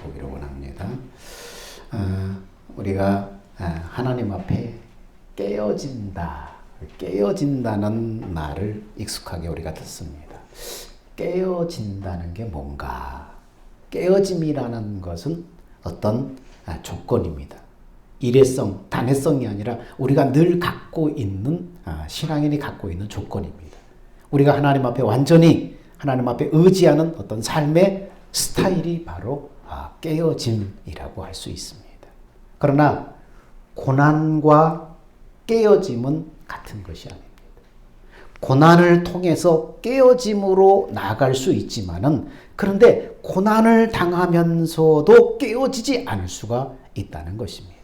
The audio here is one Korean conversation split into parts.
보기를 원합니다. 우리가 하나님 앞에 깨어진다는 말을 익숙하게 우리가 듣습니다. 깨어진다는 게 뭔가? 깨어짐이라는 것은 어떤 조건입니다. 일회성, 단회성이 아니라 우리가 늘 갖고 있는, 신앙인이 갖고 있는 조건입니다. 우리가 하나님 앞에 완전히 하나님 앞에 의지하는 어떤 삶의 스타일이 바로 깨어짐이라고 할 수 있습니다. 그러나 고난과 깨어짐은 같은 것이 아닙니다. 고난을 통해서 깨어짐으로 나아갈 수 있지만은, 그런데 고난을 당하면서도 깨어지지 않을 수가 있다는 것입니다.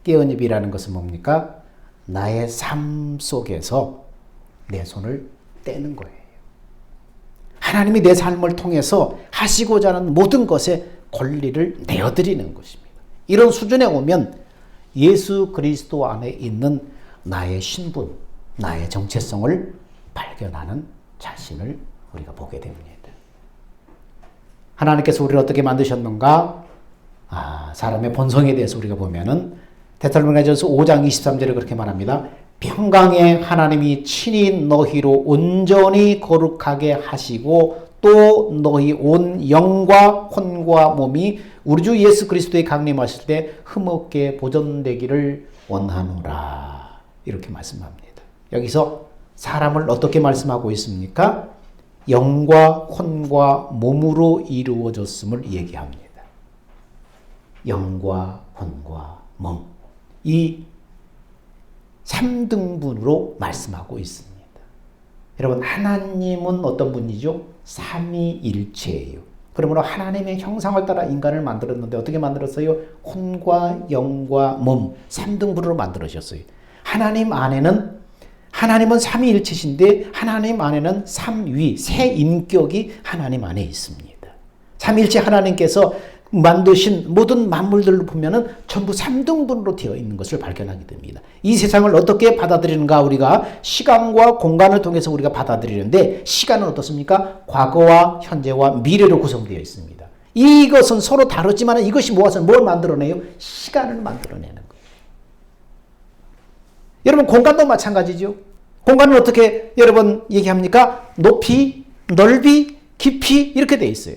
깨어짐이라는 것은 뭡니까? 나의 삶 속에서 내 손을 떼는 거예요. 하나님이 내 삶을 통해서 하시고자 하는 모든 것에 권리를 내어드리는 것입니다. 이런 수준에 오면 예수 그리스도 안에 있는 나의 신분, 나의 정체성을 발견하는 자신을 우리가 보게 됩니다. 하나님께서 우리를 어떻게 만드셨는가? 사람의 본성에 대해서 우리가 보면은 데살로니가전서 5장 23절에 그렇게 말합니다. 평강의 하나님이 친히 너희로 온전히 거룩하게 하시고 또 너희 온 영과 혼과 몸이 우리 주 예수 그리스도의 강림하실 때 흠없게 보존되기를 원하노라. 이렇게 말씀합니다. 여기서 사람을 어떻게 말씀하고 있습니까? 영과 혼과 몸으로 이루어졌음을 얘기합니다. 영과 혼과 몸. 이 3등분으로 말씀하고 있습니다. 여러분, 하나님은 어떤 분이죠? 삼위일체예요. 그러므로 하나님의 형상을 따라 인간을 만들었는데 어떻게 만들었어요? 혼과 영과 몸 3등분으로 만들으셨어요. 하나님은 삼위일체신데 하나님 안에는 삼위, 세 인격이 하나님 안에 있습니다. 삼위일체 하나님께서 만드신 모든 만물들을 보면은 전부 3등분으로 되어 있는 것을 발견하게 됩니다. 이 세상을 어떻게 받아들이는가? 우리가 시간과 공간을 통해서 우리가 받아들이는데, 시간은 어떻습니까? 과거와 현재와 미래로 구성되어 있습니다. 이것은 서로 다르지만 이것이 모아서 뭘 만들어내요? 시간을 만들어내는 거예요. 여러분, 공간도 마찬가지죠. 공간은 어떻게 여러분 얘기합니까? 높이, 넓이, 깊이 이렇게 되어 있어요.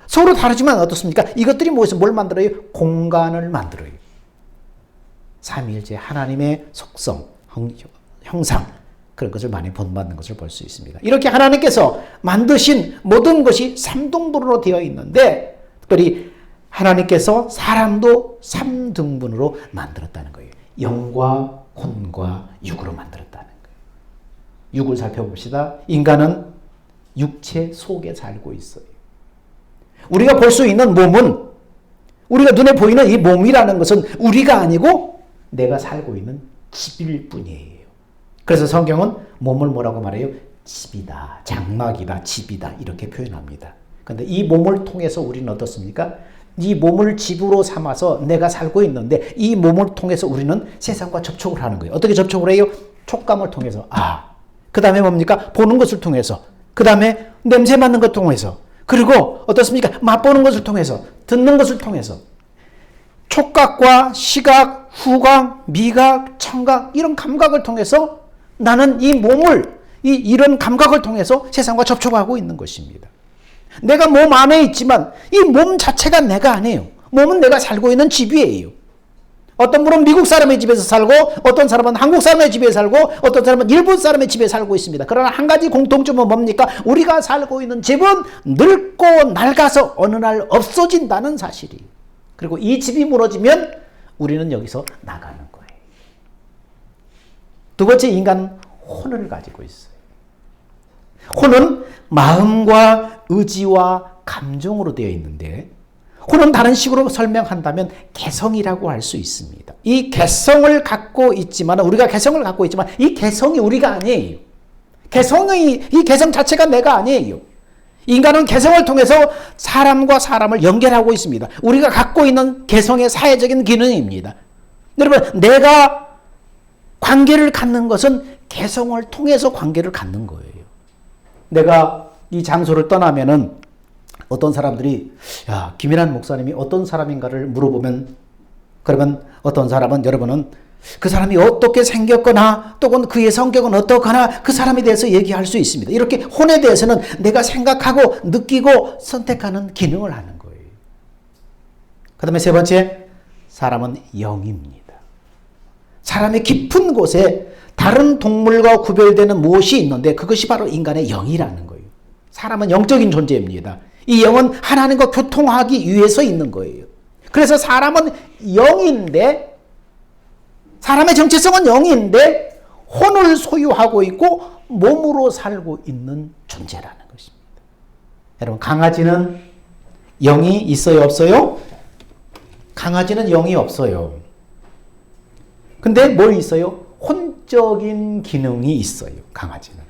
서로 다르지만 어떻습니까? 이것들이 모여서 뭘 만들어요? 공간을 만들어요. 삼위일체 하나님의 속성, 형상, 그런 것을 많이 본받는 것을 볼 수 있습니다. 이렇게 하나님께서 만드신 모든 것이 3등분으로 되어 있는데, 특별히 하나님께서 사람도 3등분으로 만들었다는 거예요. 영과 혼과 육으로 만들었다는 거예요. 육을 살펴봅시다. 인간은 육체 속에 살고 있어요. 우리가 볼 수 있는 몸은, 우리가 눈에 보이는 이 몸이라는 것은 우리가 아니고 내가 살고 있는 집일 뿐이에요. 그래서 성경은 몸을 뭐라고 말해요? 집이다, 장막이다, 집이다 이렇게 표현합니다. 그런데 이 몸을 통해서 우리는 어떻습니까? 이 몸을 집으로 삼아서 내가 살고 있는데 이 몸을 통해서 우리는 세상과 접촉을 하는 거예요. 어떻게 접촉을 해요? 촉감을 통해서. 그 다음에 뭡니까? 보는 것을 통해서. 그 다음에 냄새 맡는 것 통해서. 그리고 어떻습니까? 맛보는 것을 통해서, 듣는 것을 통해서. 촉각과 시각, 후각, 미각, 청각 이런 감각을 통해서 나는 이 몸을, 이런 감각을 통해서 세상과 접촉하고 있는 것입니다. 내가 몸 안에 있지만 이 몸 자체가 내가 아니에요. 몸은 내가 살고 있는 집이에요. 어떤 분은 미국 사람의 집에서 살고, 어떤 사람은 한국 사람의 집에 살고, 어떤 사람은 일본 사람의 집에 살고 있습니다. 그러나 한 가지 공통점은 뭡니까? 우리가 살고 있는 집은 늙고 낡아서 어느 날 없어진다는 사실이에요. 그리고 이 집이 무너지면 우리는 여기서 나가는 거예요. 두 번째, 인간은 혼을 가지고 있어요. 혼은 마음과 의지와 감정으로 되어 있는데, 혼은 다른 식으로 설명한다면 개성이라고 할 수 있습니다. 이 개성을 갖고 있지만, 우리가 개성을 갖고 있지만 이 개성이 우리가 아니에요. 이 개성 자체가 내가 아니에요. 인간은 개성을 통해서 사람과 사람을 연결하고 있습니다. 우리가 갖고 있는 개성의 사회적인 기능입니다. 여러분, 내가 관계를 갖는 것은 개성을 통해서 관계를 갖는 거예요. 내가 이 장소를 떠나면은 어떤 사람들이 야, 김일환 목사님이 어떤 사람인가를 물어보면 그러면 어떤 사람은 여러분은 그 사람이 어떻게 생겼거나 또는 그의 성격은 어떻거나 그 사람에 대해서 얘기할 수 있습니다. 이렇게 혼에 대해서는 내가 생각하고 느끼고 선택하는 기능을 하는 거예요. 그 다음에 세 번째, 사람은 영입니다. 사람의 깊은 곳에 다른 동물과 구별되는 무엇이 있는데 그것이 바로 인간의 영이라는 거예요. 사람은 영적인 존재입니다. 이 영은 하나님과 교통하기 위해서 있는 거예요. 그래서 사람은 영인데 사람의 정체성은 영인데 혼을 소유하고 있고 몸으로 살고 있는 존재라는 것입니다. 여러분, 강아지는 영이 있어요, 없어요? 강아지는 영이 없어요. 근데 뭘 있어요? 혼적인 기능이 있어요, 강아지는.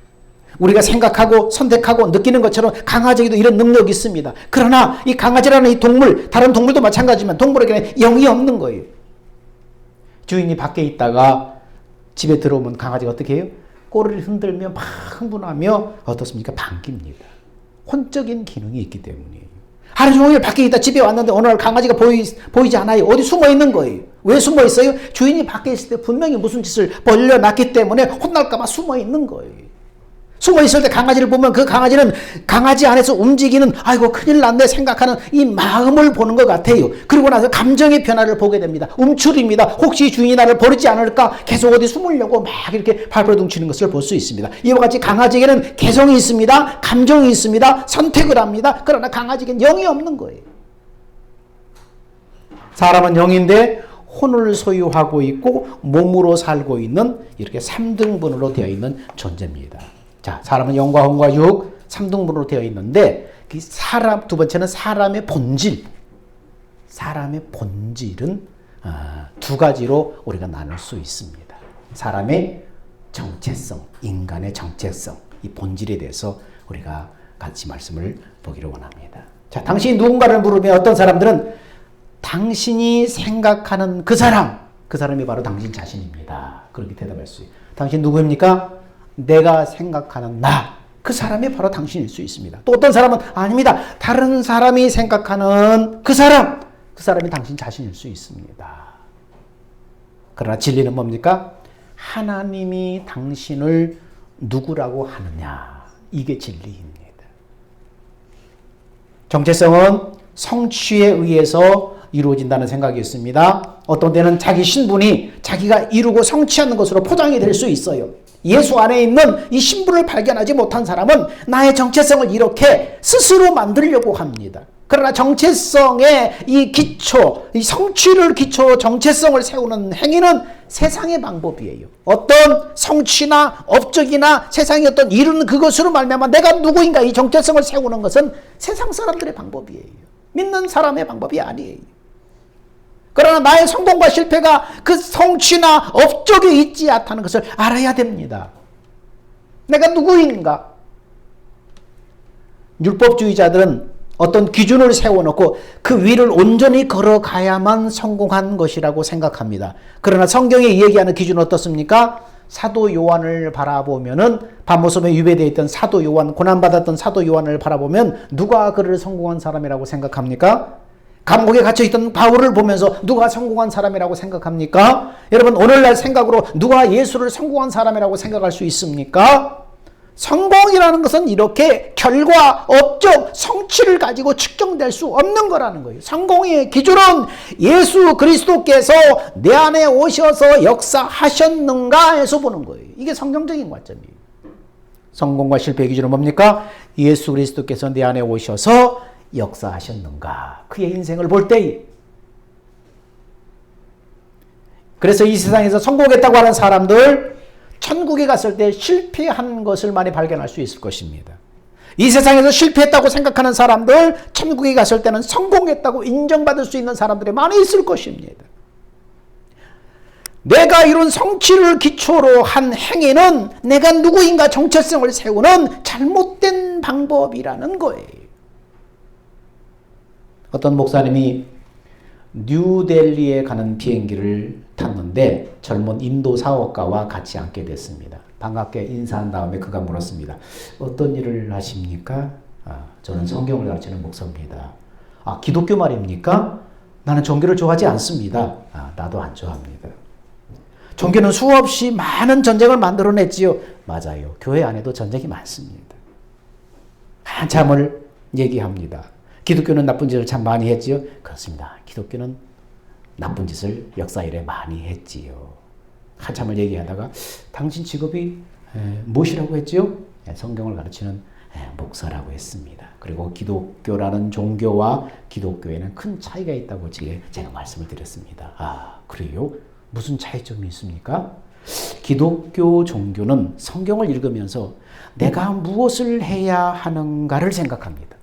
우리가 생각하고 선택하고 느끼는 것처럼 강아지에게도 이런 능력이 있습니다. 그러나 이 강아지라는 이 동물, 다른 동물도 마찬가지지만 동물에게는 영이 없는 거예요. 주인이 밖에 있다가 집에 들어오면 강아지가 어떻게 해요? 꼬리를 흔들며 막 흥분하며 어떻습니까? 반깁니다. 혼적인 기능이 있기 때문이에요. 하루 종일 밖에 있다 집에 왔는데 어느 날 강아지가 보이지 않아요. 어디 숨어 있는 거예요. 왜 숨어 있어요? 주인이 밖에 있을 때 분명히 무슨 짓을 벌려놨기 때문에 혼날까 봐 숨어 있는 거예요. 숨어 있을 때 강아지를 보면 그 강아지는 강아지 안에서 움직이는 아이고 큰일 났네 생각하는 이 마음을 보는 것 같아요. 그리고 나서 감정의 변화를 보게 됩니다. 움츠립니다. 혹시 주인이 나를 버리지 않을까 계속 어디 숨으려고 막 이렇게 발버둥치는 것을 볼 수 있습니다. 이와 같이 강아지에게는 개성이 있습니다. 감정이 있습니다. 선택을 합니다. 그러나 강아지에게는 영이 없는 거예요. 사람은 영인데 혼을 소유하고 있고 몸으로 살고 있는 이렇게 3등분으로 되어 있는 존재입니다. 자, 사람은 영과 혼과 육 3등분으로 되어 있는데 그 사람, 두 번째는 사람의 본질. 사람의 본질은 두 가지로 우리가 나눌 수 있습니다. 사람의 정체성, 인간의 정체성, 이 본질에 대해서 우리가 같이 말씀을 보기를 원합니다. 자, 당신이 누군가를 물으면 어떤 사람들은 당신이 생각하는 그 사람이 바로 당신 자신입니다. 그렇게 대답할 수 있어요. 당신 누구입니까? 내가 생각하는 나, 그 사람이 바로 당신일 수 있습니다. 또 어떤 사람은 아닙니다. 다른 사람이 생각하는 그 사람이 당신 자신일 수 있습니다. 그러나 진리는 뭡니까? 하나님이 당신을 누구라고 하느냐, 이게 진리입니다. 정체성은 성취에 의해서 이루어진다는 생각이 있습니다. 어떤 때는 자기 신분이 자기가 이루고 성취하는 것으로 포장이 될 수 있어요. 예수 안에 있는 이 신분을 발견하지 못한 사람은 나의 정체성을 이렇게 스스로 만들려고 합니다. 그러나 정체성의 이 기초, 이 성취를 기초 정체성을 세우는 행위는 세상의 방법이에요. 어떤 성취나 업적이나 세상의 어떤 이루는 그것으로 말미암아 내가 누구인가 이 정체성을 세우는 것은 세상 사람들의 방법이에요. 믿는 사람의 방법이 아니에요. 그러나 나의 성공과 실패가 그 성취나 업적에 있지 않다는 것을 알아야 됩니다. 내가 누구인가? 율법주의자들은 어떤 기준을 세워놓고 그 위를 온전히 걸어가야만 성공한 것이라고 생각합니다. 그러나 성경이 얘기하는 기준은 어떻습니까? 사도 요한을 바라보면은 밤모섬에 유배되어 있던 사도 요한, 고난받았던 사도 요한을 바라보면 누가 그를 성공한 사람이라고 생각합니까? 감옥에 갇혀있던 바울을 보면서 누가 성공한 사람이라고 생각합니까? 여러분, 오늘날 생각으로 누가 예수를 성공한 사람이라고 생각할 수 있습니까? 성공이라는 것은 이렇게 결과, 업적, 성취를 가지고 측정될 수 없는 거라는 거예요. 성공의 기준은 예수 그리스도께서 내 안에 오셔서 역사하셨는가에서 보는 거예요. 이게 성경적인 관점이에요. 성공과 실패의 기준은 뭡니까? 예수 그리스도께서 내 안에 오셔서 역사하셨는가, 그의 인생을 볼 때에. 그래서 이 세상에서 성공했다고 하는 사람들 천국에 갔을 때 실패한 것을 많이 발견할 수 있을 것입니다. 이 세상에서 실패했다고 생각하는 사람들 천국에 갔을 때는 성공했다고 인정받을 수 있는 사람들이 많이 있을 것입니다. 내가 이룬 성취를 기초로 한 행위는 내가 누구인가 정체성을 세우는 잘못된 방법이라는 거예요. 어떤 목사님이 뉴델리에 가는 비행기를 탔는데 젊은 인도 사업가와 같이 앉게 됐습니다. 반갑게 인사한 다음에 그가 물었습니다. 어떤 일을 하십니까? 저는 성경을 가르치는 목사입니다. 기독교 말입니까? 나는 종교를 좋아하지 않습니다. 나도 안 좋아합니다. 종교는 수없이 많은 전쟁을 만들어냈지요. 맞아요. 교회 안에도 전쟁이 많습니다. 한참을 얘기합니다. 기독교는 나쁜 짓을 참 많이 했지요. 그렇습니다. 기독교는 나쁜 짓을 역사 이래 많이 했지요. 한참을 얘기하다가 당신 직업이 무엇이라고 했지요? 성경을 가르치는 목사라고 했습니다. 그리고 기독교라는 종교와 기독교에는 큰 차이가 있다고 제가 말씀을 드렸습니다. 그래요? 무슨 차이점이 있습니까? 기독교 종교는 성경을 읽으면서 내가 무엇을 해야 하는가를 생각합니다.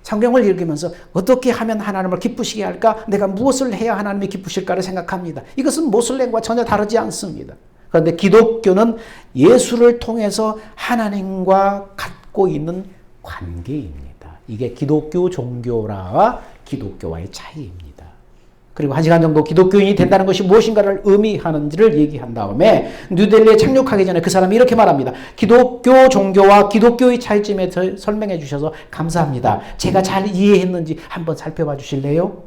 성경을 읽으면서 어떻게 하면 하나님을 기쁘시게 할까? 내가 무엇을 해야 하나님이 기쁘실까를 생각합니다. 이것은 모슬렘과 전혀 다르지 않습니다. 그런데 기독교는 예수를 통해서 하나님과 갖고 있는 관계입니다. 이게 기독교 종교와 기독교와의 차이입니다. 그리고 1시간 정도 기독교인이 된다는 것이 무엇인가를 의미하는지를 얘기한 다음에 뉴델리에 착륙하기 전에 그 사람이 이렇게 말합니다. 기독교 종교와 기독교의 차이점에 설명해 주셔서 감사합니다. 제가 잘 이해했는지 한번 살펴봐 주실래요?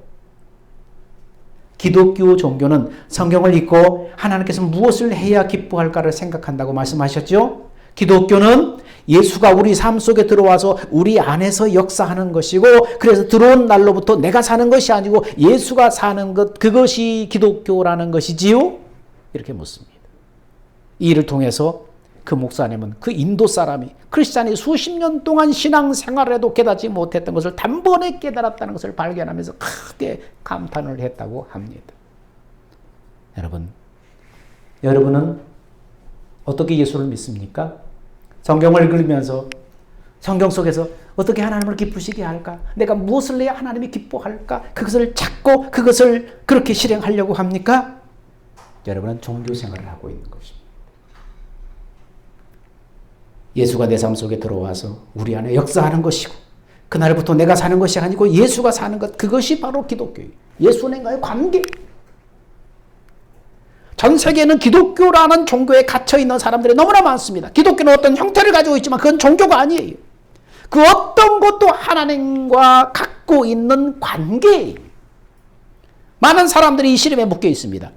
기독교 종교는 성경을 읽고 하나님께서 무엇을 해야 기뻐할까를 생각한다고 말씀하셨죠? 기독교는 예수가 우리 삶 속에 들어와서 우리 안에서 역사하는 것이고, 그래서 들어온 날로부터 내가 사는 것이 아니고 예수가 사는 것, 그것이 기독교라는 것이지요? 이렇게 묻습니다. 이 일을 통해서 그 목사님은 그 인도 사람이 크리스찬이 수십 년 동안 신앙생활을 해도 깨닫지 못했던 것을 단번에 깨달았다는 것을 발견하면서 크게 감탄을 했다고 합니다. 여러분은 어떻게 예수를 믿습니까? 성경을 읽으면서 성경 속에서 어떻게 하나님을 기쁘시게 할까? 내가 무엇을 해야 하나님이 기뻐할까? 그것을 찾고 그것을 그렇게 실행하려고 합니까? 여러분은 종교 생활을 하고 있는 것입니다. 예수가 내 삶 속에 들어와서 우리 안에 역사하는 것이고, 그날부터 내가 사는 것이 아니고 예수가 사는 것, 그것이 바로 기독교예요. 예수님과의 관계. 전 세계에는 기독교라는 종교에 갇혀있는 사람들이 너무나 많습니다. 기독교는 어떤 형태를 가지고 있지만 그건 종교가 아니에요. 그 어떤 것도 하나님과 갖고 있는 관계예요. 많은 사람들이 이 시름에 묶여 있습니다.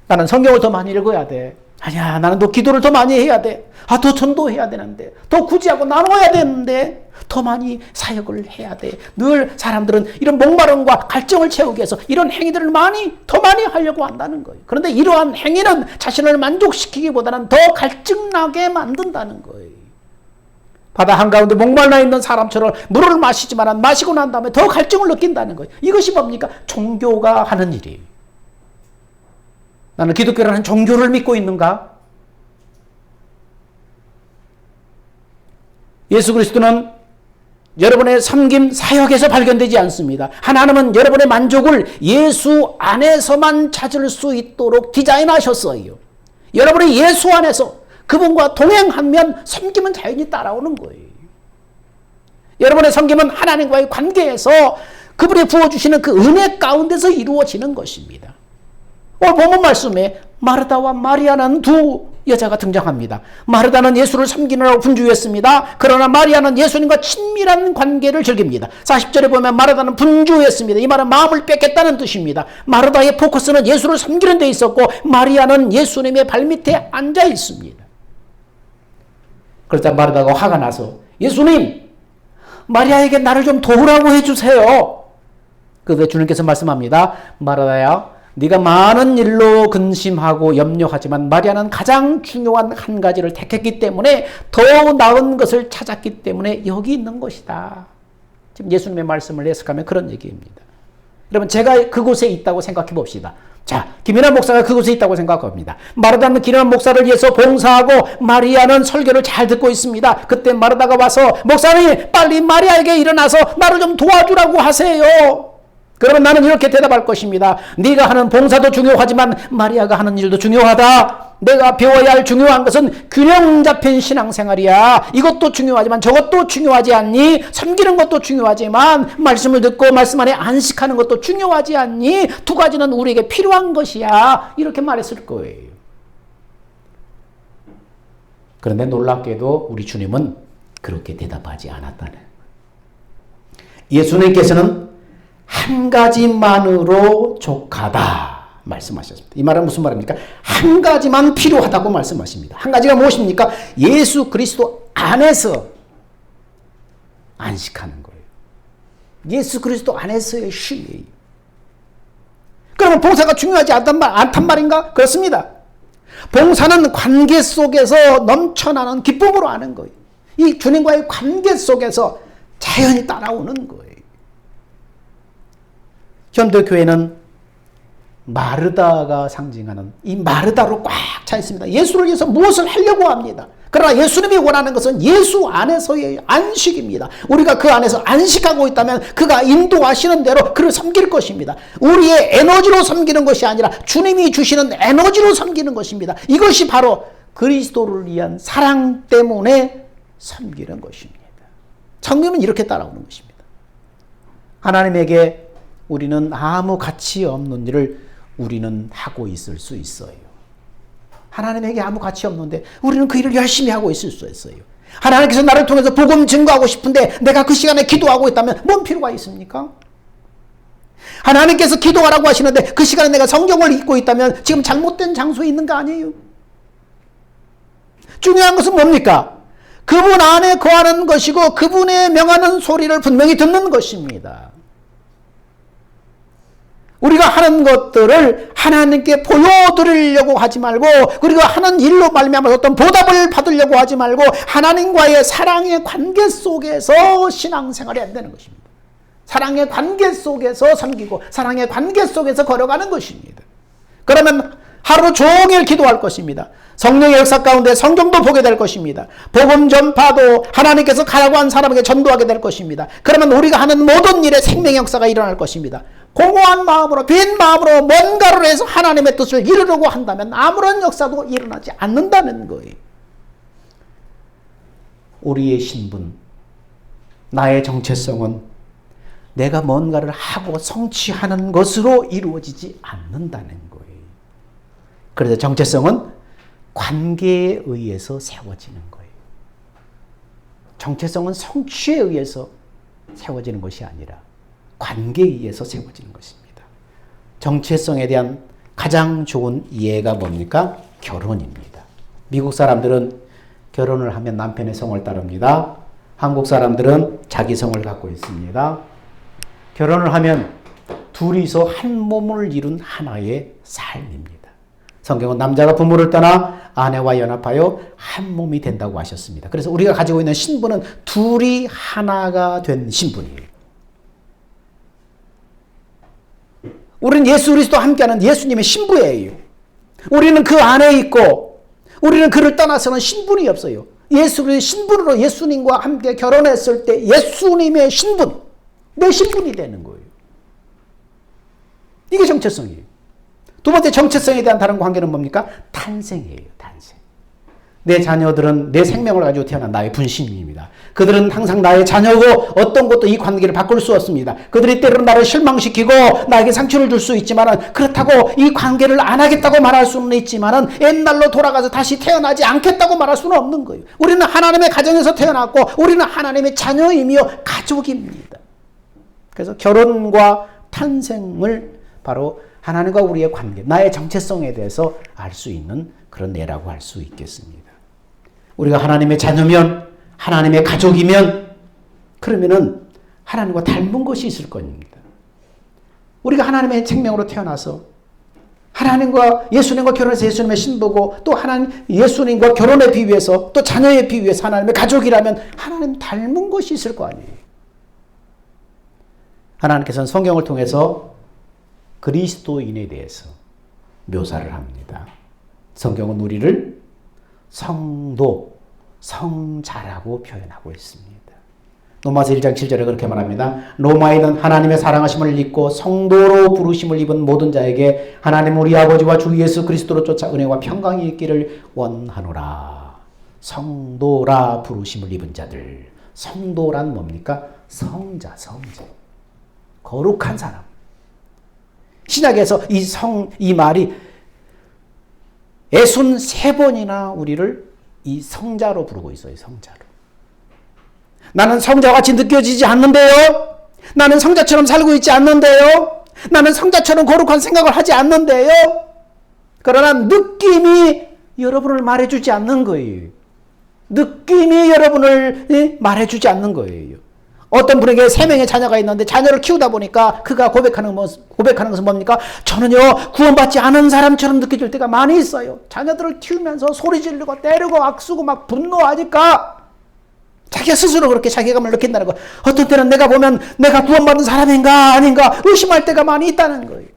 나는 성경을 더 많이 읽어야 돼. 아니야, 나는 더 기도를 더 많이 해야 돼. 더 전도해야 되는데, 더 구제하고 나눠야 되는데, 더 많이 사역을 해야 돼. 늘 사람들은 이런 목마름과 갈증을 채우기 위해서 이런 행위들을 더 많이 하려고 한다는 거예요. 그런데 이러한 행위는 자신을 만족시키기보다는 더 갈증나게 만든다는 거예요. 바다 한가운데 목말라 있는 사람처럼 물을 마시지만 마시고 난 다음에 더 갈증을 느낀다는 거예요. 이것이 뭡니까? 종교가 하는 일이에요. 나는 기독교라는 종교를 믿고 있는가? 예수 그리스도는 여러분의 섬김 사역에서 발견되지 않습니다. 하나님은 여러분의 만족을 예수 안에서만 찾을 수 있도록 디자인하셨어요. 여러분이 예수 안에서 그분과 동행하면 섬김은 자연히 따라오는 거예요. 여러분의 섬김은 하나님과의 관계에서 그분이 부어주시는 그 은혜 가운데서 이루어지는 것입니다. 오늘 본문 말씀에 마르다와 마리아는 두 여자가 등장합니다. 마르다는 예수를 섬기느라고 분주했습니다. 그러나 마리아는 예수님과 친밀한 관계를 즐깁니다. 40절에 보면 마르다는 분주했습니다. 이 말은 마음을 뺏겠다는 뜻입니다. 마르다의 포커스는 예수를 섬기는 데 있었고, 마리아는 예수님의 발밑에 앉아 있습니다. 그러자 마르다가 화가 나서, 예수님, 마리아에게 나를 좀 도우라고 해주세요. 그래서 주님께서 말씀합니다. 마르다야, 네가 많은 일로 근심하고 염려하지만 마리아는 가장 중요한 한 가지를 택했기 때문에, 더 나은 것을 찾았기 때문에 여기 있는 것이다. 지금 예수님의 말씀을 해석하면 그런 얘기입니다. 여러분, 제가 그곳에 있다고 생각해 봅시다. 자, 김연아 목사가 그곳에 있다고 생각합니다. 마르다는 김연아 목사를 위해서 봉사하고 마리아는 설교를 잘 듣고 있습니다. 그때 마르다가 와서, 목사님, 빨리 마리아에게 일어나서 나를 좀 도와주라고 하세요. 그러면 나는 이렇게 대답할 것입니다. 네가 하는 봉사도 중요하지만 마리아가 하는 일도 중요하다. 내가 배워야 할 중요한 것은 균형 잡힌 신앙생활이야. 이것도 중요하지만 저것도 중요하지 않니? 섬기는 것도 중요하지만 말씀을 듣고 말씀 안에 안식하는 것도 중요하지 않니? 두 가지는 우리에게 필요한 것이야. 이렇게 말했을 거예요. 그런데 놀랍게도 우리 주님은 그렇게 대답하지 않았다는 거예요. 예수님께서는 한 가지만으로 족하다 말씀하셨습니다. 이 말은 무슨 말입니까? 한 가지만 필요하다고 말씀하십니다. 한 가지가 무엇입니까? 예수 그리스도 안에서 안식하는 거예요. 예수 그리스도 안에서의 쉼이에요. 그러면 봉사가 중요하지 않단 말인가? 그렇습니다. 봉사는 관계 속에서 넘쳐나는 기쁨으로 하는 거예요. 이 주님과의 관계 속에서 자연히 따라오는 거예요. 현대교회는 마르다가 상징하는 이 마르다로 꽉 차 있습니다. 예수를 위해서 무엇을 하려고 합니다. 그러나 예수님이 원하는 것은 예수 안에서의 안식입니다. 우리가 그 안에서 안식하고 있다면 그가 인도하시는 대로 그를 섬길 것입니다. 우리의 에너지로 섬기는 것이 아니라 주님이 주시는 에너지로 섬기는 것입니다. 이것이 바로 그리스도를 위한 사랑 때문에 섬기는 것입니다. 성경은 이렇게 따라오는 것입니다. 하나님에게 우리는 아무 가치 없는 일을 우리는 하고 있을 수 있어요. 하나님에게 아무 가치 없는데 우리는 그 일을 열심히 하고 있을 수 있어요. 하나님께서 나를 통해서 복음 증거하고 싶은데 내가 그 시간에 기도하고 있다면 뭔 필요가 있습니까? 하나님께서 기도하라고 하시는데 그 시간에 내가 성경을 읽고 있다면 지금 잘못된 장소에 있는 거 아니에요? 중요한 것은 뭡니까? 그분 안에 거하는 것이고 그분의 명하는 소리를 분명히 듣는 것입니다. 우리가 하는 것들을 하나님께 보여드리려고 하지 말고 그리고 하는 일로 말미암아 어떤 보답을 받으려고 하지 말고 하나님과의 사랑의 관계 속에서 신앙생활이 안 되는 것입니다. 사랑의 관계 속에서 섬기고 사랑의 관계 속에서 걸어가는 것입니다. 그러면 하루 종일 기도할 것입니다. 성령의 역사 가운데 성경도 보게 될 것입니다. 복음 전파도 하나님께서 가라고 한 사람에게 전도하게 될 것입니다. 그러면 우리가 하는 모든 일에 생명의 역사가 일어날 것입니다. 공허한 마음으로 빈 마음으로 뭔가를 해서 하나님의 뜻을 이루려고 한다면 아무런 역사도 일어나지 않는다는 거예요. 우리의 신분, 나의 정체성은 내가 뭔가를 하고 성취하는 것으로 이루어지지 않는다는 거예요. 그래서 정체성은 관계에 의해서 세워지는 거예요. 정체성은 성취에 의해서 세워지는 것이 아니라 관계에 의해서 세워지는 것입니다. 정체성에 대한 가장 좋은 이해가 뭡니까? 결혼입니다. 미국 사람들은 결혼을 하면 남편의 성을 따릅니다. 한국 사람들은 자기 성을 갖고 있습니다. 결혼을 하면 둘이서 한 몸을 이룬 하나의 삶입니다. 성경은 남자가 부모를 떠나 아내와 연합하여 한 몸이 된다고 하셨습니다. 그래서 우리가 가지고 있는 신분은 둘이 하나가 된 신분이에요. 우리는 예수 그리스도와 함께하는 예수님의 신부예요. 우리는 그 안에 있고 우리는 그를 떠나서는 신분이 없어요. 예수의 신분으로 예수님과 함께 결혼했을 때 예수님의 신분, 내 신분이 되는 거예요. 이게 정체성이에요. 두 번째 정체성에 대한 다른 관계는 뭡니까? 탄생이에요. 탄생. 내 자녀들은 내 생명을 가지고 태어난 나의 분신입니다. 그들은 항상 나의 자녀고 어떤 것도 이 관계를 바꿀 수 없습니다. 그들이 때로는 나를 실망시키고 나에게 상처를 줄 수 있지만 그렇다고 이 관계를 안 하겠다고 말할 수는 있지만 옛날로 돌아가서 다시 태어나지 않겠다고 말할 수는 없는 거예요. 우리는 하나님의 가정에서 태어났고 우리는 하나님의 자녀이며 가족입니다. 그래서 결혼과 탄생을 바로 하나님과 우리의 관계, 나의 정체성에 대해서 알 수 있는 그런 예라고 할 수 있겠습니다. 우리가 하나님의 자녀면, 하나님의 가족이면 그러면은 하나님과 닮은 것이 있을 겁니다. 우리가 하나님의 생명으로 태어나서 하나님과 예수님과 결혼해서 예수님의 신부고 또 하나님 예수님과 결혼에 비유해서 또 자녀에 비유해서 하나님의 가족이라면 하나님 닮은 것이 있을 거 아니에요. 하나님께서는 성경을 통해서 그리스도인에 대해서 묘사를 합니다. 성경은 우리를 성도, 성자라고 표현하고 있습니다. 로마서 1장 7절에 그렇게 말합니다. 로마인은 하나님의 사랑하심을 입고 성도로 부르심을 입은 모든 자에게 하나님 우리 아버지와 주 예수 그리스도로 쫓아 은혜와 평강이 있기를 원하노라. 성도라 부르심을 입은 자들. 성도란 뭡니까? 성자, 성자. 거룩한 사람. 신약에서 이 말이 63번이나 우리를 이 성자로 부르고 있어요. 성자로. 나는 성자같이 느껴지지 않는데요. 나는 성자처럼 살고 있지 않는데요. 나는 성자처럼 거룩한 생각을 하지 않는데요. 그러나 느낌이 여러분을 말해주지 않는 거예요. 느낌이 여러분을 말해주지 않는 거예요. 어떤 분에게 3명의 자녀가 있는데 자녀를 키우다 보니까 그가 고백하는 것은 뭡니까? 저는요 구원받지 않은 사람처럼 느껴질 때가 많이 있어요. 자녀들을 키우면서 소리 지르고 때리고 악쓰고 막 분노하니까 자기가 스스로 그렇게 자괴감을 느낀다는 거. 어떤 때는 내가 보면 내가 구원받은 사람인가 아닌가 의심할 때가 많이 있다는 거예요.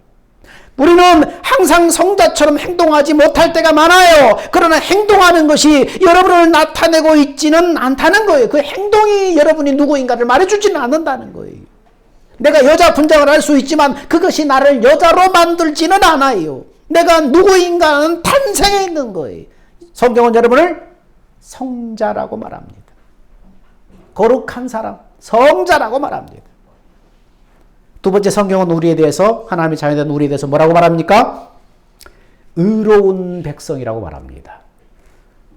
우리는 항상 성자처럼 행동하지 못할 때가 많아요. 그러나 행동하는 것이 여러분을 나타내고 있지는 않다는 거예요. 그 행동이 여러분이 누구인가를 말해주지는 않는다는 거예요. 내가 여자 분장을 할 수 있지만 그것이 나를 여자로 만들지는 않아요. 내가 누구인가는 탄생해 있는 거예요. 성경은 여러분을 성자라고 말합니다. 거룩한 사람, 성자라고 말합니다. 두 번째, 성경은 우리에 대해서, 하나님의 자녀된 우리에 대해서 뭐라고 말합니까? 의로운 백성이라고 말합니다.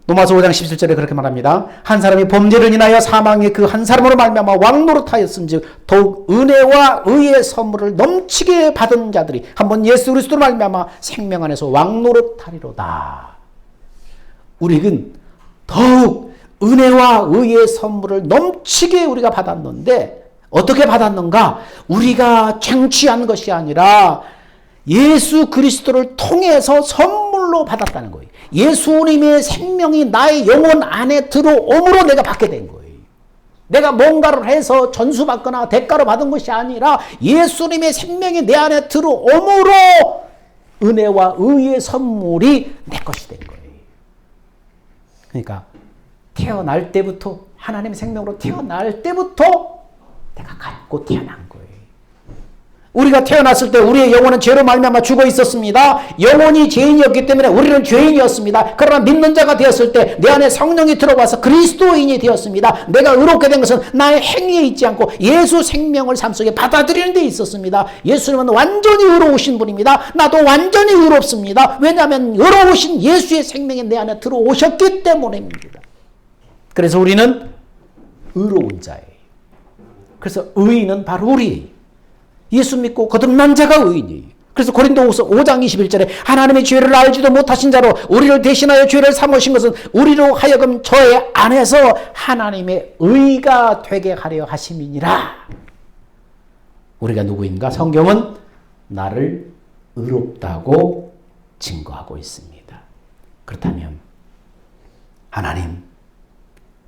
로마서 5장 17절에 그렇게 말합니다. 한 사람이 범죄를 인하여 사망에 그 한 사람으로 말미암아 왕노릇하였은즉 더욱 은혜와 의의 선물을 넘치게 받은 자들이 한번 예수 그리스도로 말미암아 생명 안에서 왕노릇하리로다. 우리는 더욱 은혜와 의의 선물을 넘치게 우리가 받았는데 어떻게 받았는가? 우리가 쟁취한 것이 아니라 예수 그리스도를 통해서 선물로 받았다는 거예요. 예수님의 생명이 나의 영혼 안에 들어옴으로 내가 받게 된 거예요. 내가 뭔가를 해서 전수받거나 대가로 받은 것이 아니라 예수님의 생명이 내 안에 들어옴으로 은혜와 의의 선물이 내 것이 된 거예요. 그러니까 태어날 때부터 하나님의 생명으로 태어날 때부터 내가 갖고 태어난 거예요. 우리가 태어났을 때 우리의 영혼은 죄로 말미암아 죽어 있었습니다. 영혼이 죄인이었기 때문에 우리는 죄인이었습니다. 그러나 믿는 자가 되었을 때 내 안에 성령이 들어와서 그리스도인이 되었습니다. 내가 의롭게 된 것은 나의 행위에 있지 않고 예수 생명을 삶 속에 받아들이는 데 있었습니다. 예수님은 완전히 의로우신 분입니다. 나도 완전히 의롭습니다. 왜냐하면 의로우신 예수의 생명이 내 안에 들어오셨기 때문입니다. 그래서 우리는 의로운 자예요. 그래서 의인은 바로 우리예요. 예수 믿고 거듭난 자가 의인이에요. 그래서 고린도후서 5장 21절에 하나님의 죄를 알지도 못하신 자로 우리를 대신하여 죄를 삼으신 것은 우리로 하여금 저의 안에서 하나님의 의가 되게 하려 하심이니라. 우리가 누구인가? 성경은 나를 의롭다고 증거하고 있습니다. 그렇다면 하나님,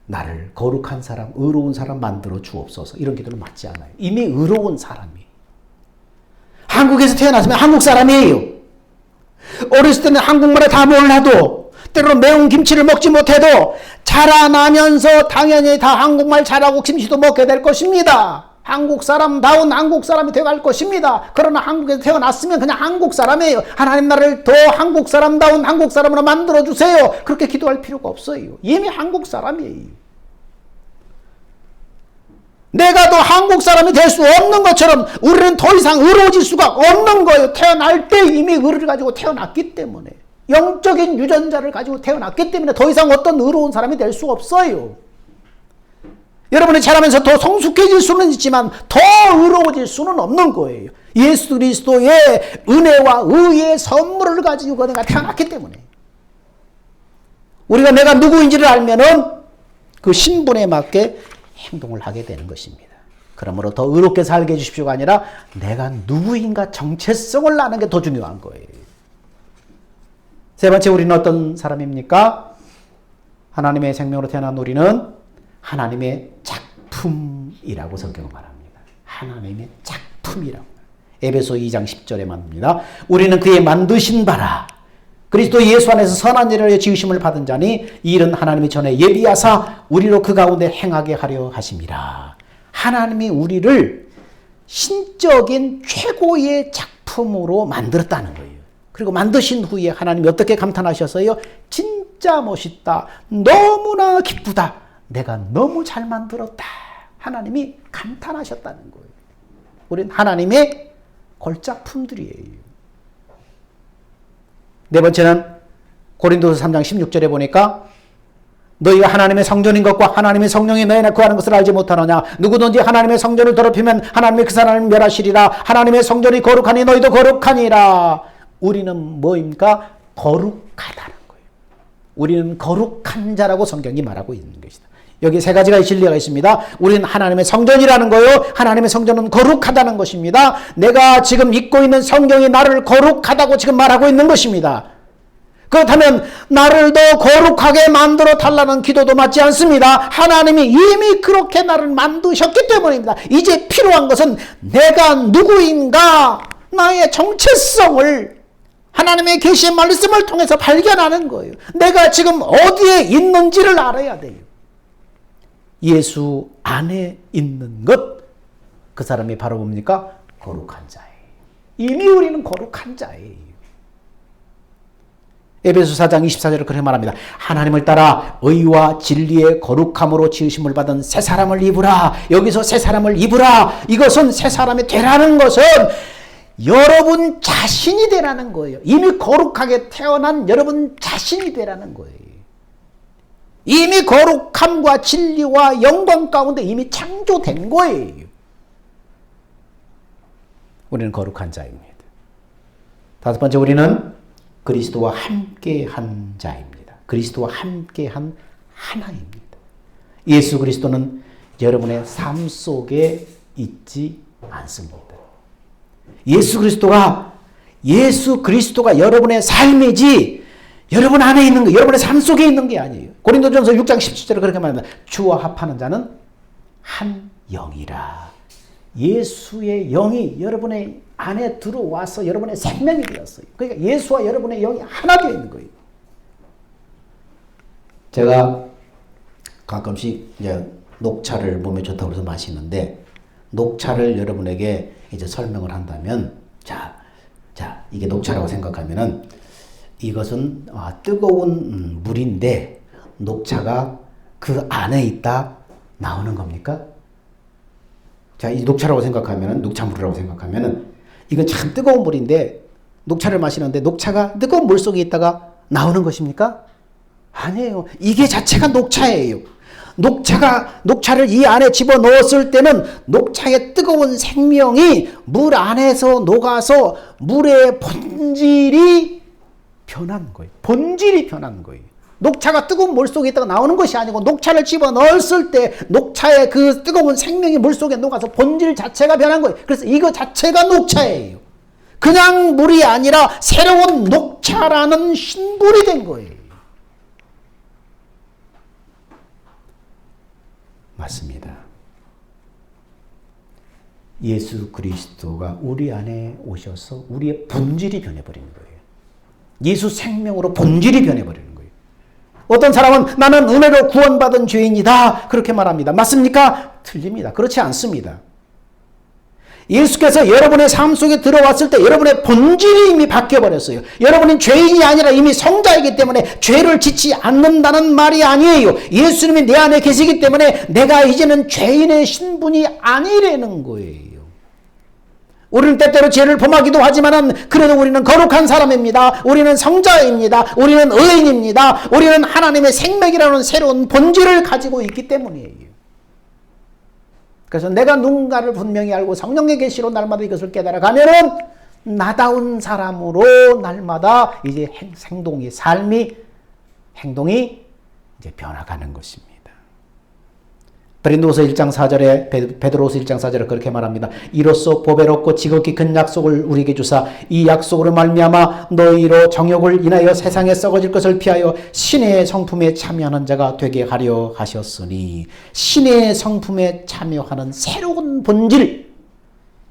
나를 거룩한 사람, 의로운 사람 만들어 주옵소서. 이런 기도는 맞지 않아요. 이미 의로운 사람이에요. 한국에서 태어났으면 한국 사람이에요. 어렸을 때는 한국말에 다 몰라도 때로는 매운 김치를 먹지 못해도 자라나면서 당연히 다 한국말 잘하고 김치도 먹게 될 것입니다. 한국 사람다운 한국 사람이 되어갈 것입니다. 그러나 한국에서 태어났으면 그냥 한국 사람이에요. 하나님 나를 더 한국 사람다운 한국 사람으로 만들어주세요. 그렇게 기도할 필요가 없어요. 이미 한국 사람이에요. 내가 더 한국 사람이 될 수 없는 것처럼 우리는 더 이상 의로워질 수가 없는 거예요. 태어날 때 이미 의를 가지고 태어났기 때문에. 영적인 유전자를 가지고 태어났기 때문에 더 이상 어떤 의로운 사람이 될 수 없어요. 여러분이 자라면서 더 성숙해질 수는 있지만 더 의로워질 수는 없는 거예요. 예수 그리스도의 은혜와 의의 선물을 가지고 내가 태어났기 때문에. 우리가 내가 누구인지를 알면은 그 신분에 맞게 행동을 하게 되는 것입니다. 그러므로 더 의롭게 살게 해주십시오가 아니라 내가 누구인가 정체성을 아는 게 더 중요한 거예요. 세 번째, 우리는 어떤 사람입니까? 하나님의 생명으로 태어난 우리는 하나님의 작품이라고 성경은 말합니다. 하나님의 작품이라고. 에베소 2장 10절에 말합니다. 우리는 그의 만드신 바라 그리스도 예수 안에서 선한 일을 하여 지으심을 받은 자니 이 일은 하나님이 전에 예비하사 우리로 그 가운데 행하게 하려 하심이라. 하나님이 우리를 신적인 최고의 작품으로 만들었다는 거예요. 그리고 만드신 후에 하나님이 어떻게 감탄하셔서요? 진짜 멋있다. 너무나 기쁘다. 내가 너무 잘 만들었다. 하나님이 감탄하셨다는 거예요. 우리는 하나님의 걸작품들이에요. 네 번째는 고린도서 3장 16절에 보니까 너희가 하나님의 성전인 것과 하나님의 성령이 너희 안에 거하는 것을 알지 못하느냐. 누구든지 하나님의 성전을 더럽히면 하나님이 그 사람을 멸하시리라. 하나님의 성전이 거룩하니 너희도 거룩하니라. 우리는 뭐입니까? 거룩하다는 거예요. 우리는 거룩한 자라고 성경이 말하고 있는 것이다. 여기 세 가지가 진리가 있습니다. 우리는 하나님의 성전이라는 거요. 하나님의 성전은 거룩하다는 것입니다. 내가 지금 믿고 있는 성경이 나를 거룩하다고 지금 말하고 있는 것입니다. 그렇다면 나를 더 거룩하게 만들어 달라는 기도도 맞지 않습니다. 하나님이 이미 그렇게 나를 만드셨기 때문입니다. 이제 필요한 것은 내가 누구인가, 나의 정체성을 하나님의 계시의 말씀을 통해서 발견하는 거예요. 내가 지금 어디에 있는지를 알아야 돼요. 예수 안에 있는 것, 그 사람이 바로 뭡니까? 거룩한 자예요. 이미 우리는 거룩한 자예요. 에베소 4장 24절을 그렇게 말합니다. 하나님을 따라 의와 진리의 거룩함으로 지으심을 받은 새 사람을 입으라. 여기서 새 사람을 입으라. 이것은 새 사람이 되라는 것은 여러분 자신이 되라는 거예요. 이미 거룩하게 태어난 여러분 자신이 되라는 거예요. 이미 거룩함과 진리와 영광 가운데 이미 창조된 거예요. 우리는 거룩한 자입니다. 다섯 번째, 우리는 그리스도와 함께한 자입니다. 그리스도와 함께한 하나입니다. 예수 그리스도는 여러분의 삶 속에 있지 않습니다. 예수 그리스도가 여러분의 삶이지 여러분 안에 있는 거, 여러분의 삶 속에 있는 게 아니에요. 고린도전서 6장 17절에 그렇게 말합니다. 주와 합하는 자는 한 영이라. 예수의 영이 여러분의 안에 들어와서 여러분의 생명이 되었어요. 그러니까 예수와 여러분의 영이 하나 되어 있는 거예요. 제가 가끔씩 이제 녹차를 몸에 좋다고 해서 마시는데, 녹차를 여러분에게 이제 설명을 한다면, 자, 이게 녹차라고 생각하면은 이것은 뜨거운 물인데 녹차가 그 안에 있다 나오는 겁니까? 자, 이 녹차라고 생각하면은, 녹차물이라고 생각하면은 이건 참 뜨거운 물인데 녹차를 마시는데 녹차가 뜨거운 물 속에 있다가 나오는 것입니까? 아니에요. 이게 자체가 녹차예요. 녹차를 이 안에 집어넣었을 때는 녹차의 뜨거운 생명이 물 안에서 녹아서 물의 본질이 변한 거예요. 본질이 변한 거예요. 녹차가 뜨거운 물 속에 있다가 나오는 것이 아니고, 녹차를 집어넣었을 때 녹차의 그 뜨거운 생명이 물 속에 녹아서 본질 자체가 변한 거예요. 그래서 이거 자체가 녹차예요. 그냥 물이 아니라 새로운 녹차라는 신분이 된 거예요. 맞습니다. 예수 그리스도가 우리 안에 오셔서 우리의 본질이 변해버리는 거예요. 예수 생명으로 본질이 변해버리는 거예요. 어떤 사람은 나는 은혜로 구원받은 죄인이다 그렇게 말합니다. 맞습니까? 틀립니다. 그렇지 않습니다. 예수께서 여러분의 삶 속에 들어왔을 때 여러분의 본질이 이미 바뀌어버렸어요. 여러분은 죄인이 아니라 이미 성자이기 때문에 죄를 짓지 않는다는 말이 아니에요. 예수님이 내 안에 계시기 때문에 내가 이제는 죄인의 신분이 아니라는 거예요. 우리는 때때로 죄를 범하기도 하지만은 그래도 우리는 거룩한 사람입니다. 우리는 성자입니다. 우리는 의인입니다. 우리는 하나님의 생명이라는 새로운 본질을 가지고 있기 때문이에요. 그래서 내가 누군가를 분명히 알고 성령의 계시로 날마다 이것을 깨달아가면은 나다운 사람으로 날마다 이제 행동이 이제 변화가는 것입니다. 베드로서 1장 4절에 그렇게 말합니다. 이로써 보배롭고 지극히 큰 약속을 우리에게 주사 이 약속으로 말미암아 너희로 정욕을 인하여 세상에 썩어질 것을 피하여 신의 성품에 참여하는 자가 되게 하려 하셨으니, 신의 성품에 참여하는 새로운 본질,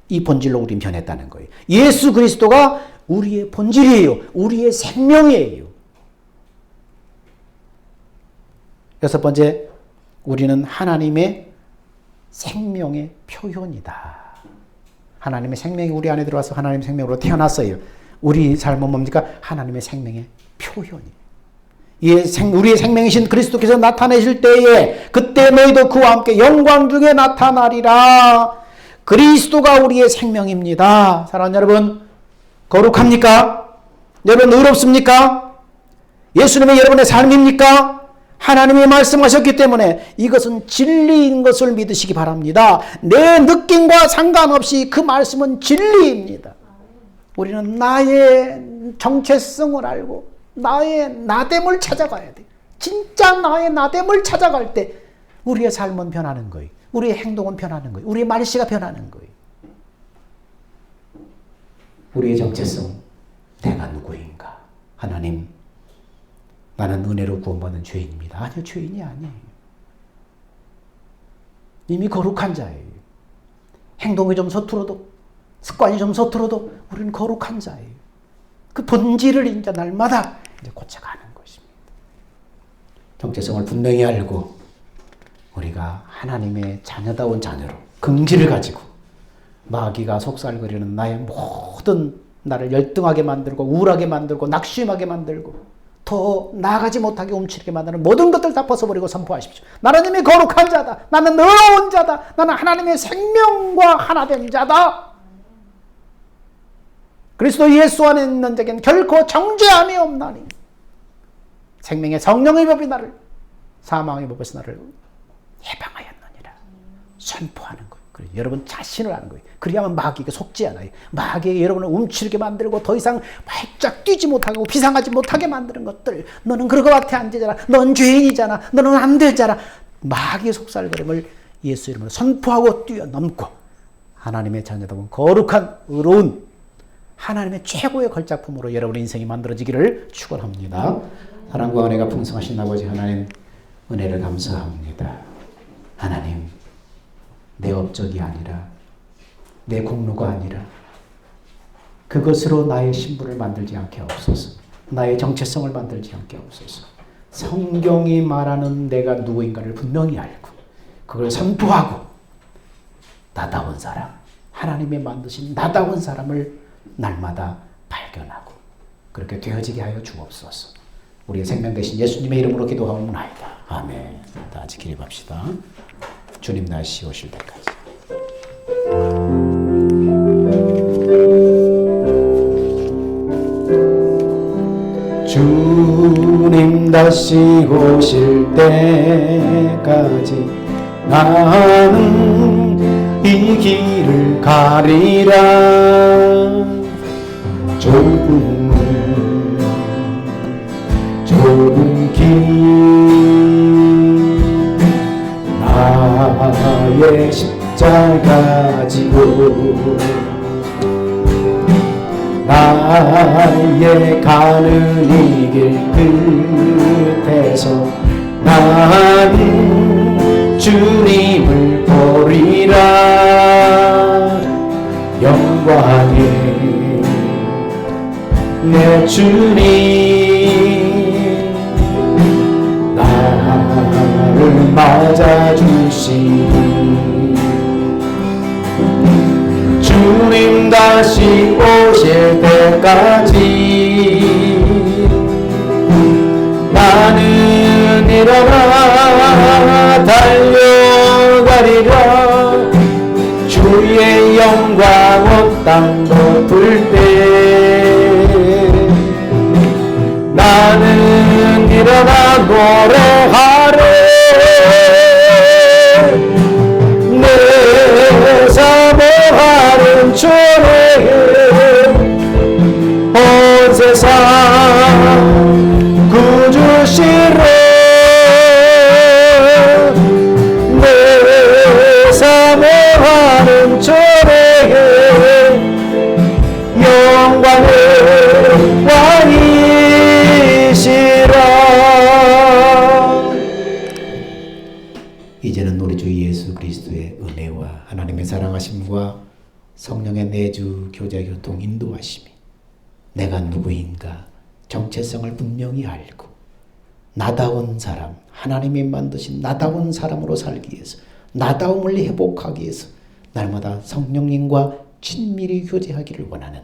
이 본질로 우린 변했다는 거예요. 예수 그리스도가 우리의 본질이에요. 우리의 생명이에요. 여섯 번째, 우리는 하나님의 생명의 표현이다. 하나님의 생명이 우리 안에 들어와서 하나님의 생명으로 태어났어요. 우리 삶은 뭡니까? 하나님의 생명의 표현이에요. 우리의 생명이신 그리스도께서 나타내실 때에 그때 너희도 그와 함께 영광 중에 나타나리라. 그리스도가 우리의 생명입니다. 사랑하는 여러분, 거룩합니까? 여러분 의롭습니까? 예수님이 여러분의 삶입니까? 하나님이 말씀하셨기 때문에 이것은 진리인 것을 믿으시기 바랍니다. 내 느낌과 상관없이 그 말씀은 진리입니다. 우리는 나의 정체성을 알고 나의 나됨을 찾아가야 돼. 진짜 나의 나됨을 찾아갈 때 우리의 삶은 변하는 거예요. 우리의 행동은 변하는 거예요. 우리의 말씨가 변하는 거예요. 우리의 정체성, 내가 누구인가? 하나님, 나는 은혜로 구원받는 죄인입니다. 아니요, 죄인이 아니에요. 이미 거룩한 자예요. 행동이 좀 서툴어도, 습관이 좀 서툴어도 우리는 거룩한 자예요. 그 본질을 이제 날마다 이제 고쳐가는 것입니다. 정체성을 분명히 알고 우리가 하나님의 자녀다운 자녀로 긍지를 가지고 마귀가 속살거리는 나의 모든 나를 열등하게 만들고 우울하게 만들고 낙심하게 만들고 더 나아가지 못하게 움츠리게 만드는 모든 것들 다 벗어버리고 선포하십시오. 나는 이미 거룩한 자다. 나는 의로운 자다. 나는 하나님의 생명과 하나된 자다. 그리스도 예수 안에 있는 자에게는 결코 정죄함이 없나니 생명의 성령의 법이 나를 사망의 법에서 나를 해방하였느니라 선포하는 거예요. 그래서 여러분 자신을 아는 거예요. 그래야만 마귀에게 속지 않아요. 마귀에게 여러분을 움츠리게 만들고 더 이상 활짝 뛰지 못하고 비상하지 못하게 만드는 것들, 너는 그럴 것 같아 안 되잖아, 넌 죄인이잖아, 너는 안 되잖아, 마귀의 속살거림을 예수 이름으로 선포하고 뛰어넘고 하나님의 자녀다운 거룩한 의로운 하나님의 최고의 걸작품으로 여러분의 인생이 만들어지기를 축원합니다. 사랑과 은혜가 풍성하신 아버지 하나님, 은혜를 감사합니다. 하나님, 내 업적이 아니라 내 공로가 아니라 그것으로 나의 신분을 만들지 않게 하옵소서. 나의 정체성을 만들지 않게 하옵소서. 성경이 말하는 내가 누구인가를 분명히 알고 그걸 선포하고 나다운 사람, 하나님의 만드신 나다운 사람을 날마다 발견하고 그렇게 되어지게 하여 주옵소서. 우리의 생명 되신 예수님의 이름으로 기도하옵나이다. 아멘. 다 같이 기립합시다. 주님 다시 오실 때까지. 주님 다시 오실 때까지 나는 이 길을 가리라. 좁은 길 나의 십자가 지고 나의 가는 이 길 끝에서 나는 주님을 보리라. 영광의 내 주님 나를 맞아주시니 주님 다시 오실 때까지 나는 일어나 달려가리라. 주의 영광 온 땅 덮을 때 나는 일어나 노래하리. 내 사모하는 주님 온 세상 구주시로 내 사모하는 주님 영광의 왕이시라. 이제는 우리 주 예수 그리스도의 은혜와 하나님의 사랑하심과 성령의 내주 교제 교통 인도하심이 내가 누구인가 정체성을 분명히 알고 나다운 사람, 하나님이 만드신 나다운 사람으로 살기 위해서 나다움을 회복하기 위해서 날마다 성령님과 친밀히 교제하기를 원하는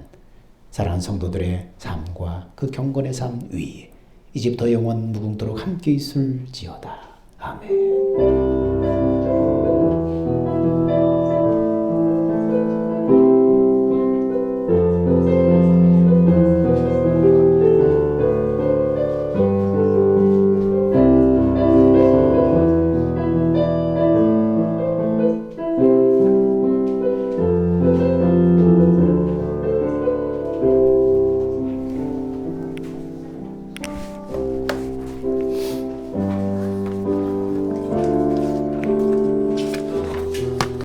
사랑하는 성도들의 삶과 그 경건의 삶 위에 이제부터 영원 무궁토록 함께 있을지어다. 아멘.